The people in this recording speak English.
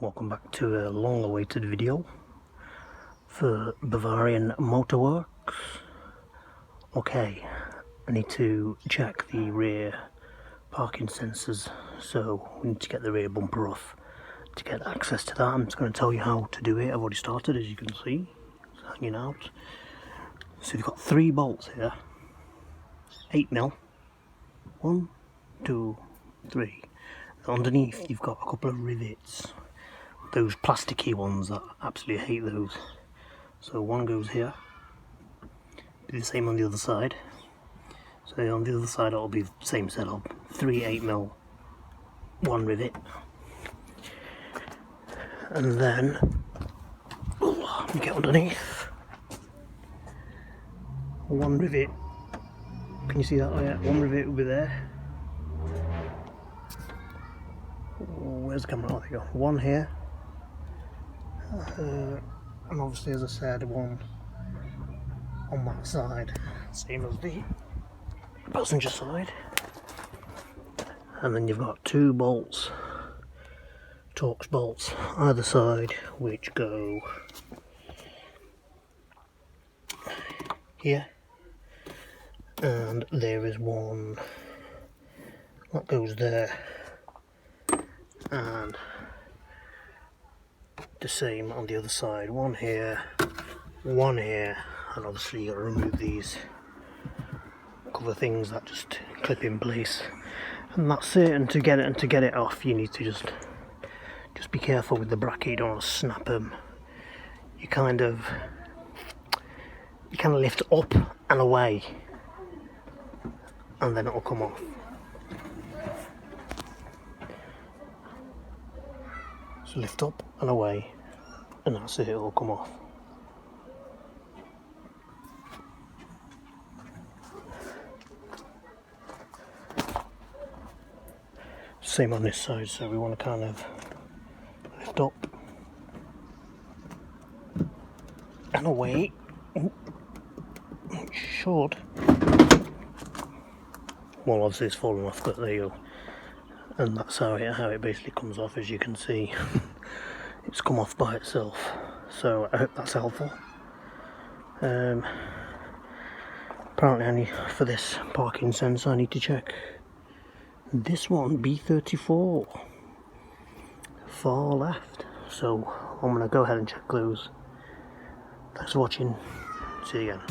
Welcome back to a long-awaited video for Bavarian Motorworks. Okay, I need to check the rear parking sensors, so we need to get the rear bumper off to get access to that. I'm just going to tell you how to do it. I've already started, as you can see, it's hanging out. So you've got 3 bolts here, 8mm, 1, 2, 3. Underneath you've got a couple of rivets, those plasticky ones. I absolutely hate those. So one goes here, be the same on the other side. So on the other side it'll be the same setup, 3 8mm, 1 rivet, and then let me get underneath. 1 rivet, can you see that? Oh yeah, 1 rivet will be there. Where's the camera? Oh, there you go. 1 here, and obviously, as I said, 1 on that side, same as the passenger side. And then you've got 2 bolts, Torx bolts, either side, which go here, and there is 1 that goes there, and the same on the other side, 1 here, 1 here, and obviously you've got to remove these cover things that just clip in place, and that's it. And to get it off, you need to just be careful with the bracket. You don't want to snap them. You kind of lift up and away, and then it'll come off. So lift up and away, and that's it, it'll come off. Same on this side, so we want to kind of lift up and away. It should. Well, obviously it's fallen off, but there you go. And that's how it basically comes off. As you can see, it's come off by itself. So I hope that's helpful. Apparently, for this parking sensor, I need to check this one, B34, far left. So I'm gonna go ahead and check those. Thanks for watching. See you again.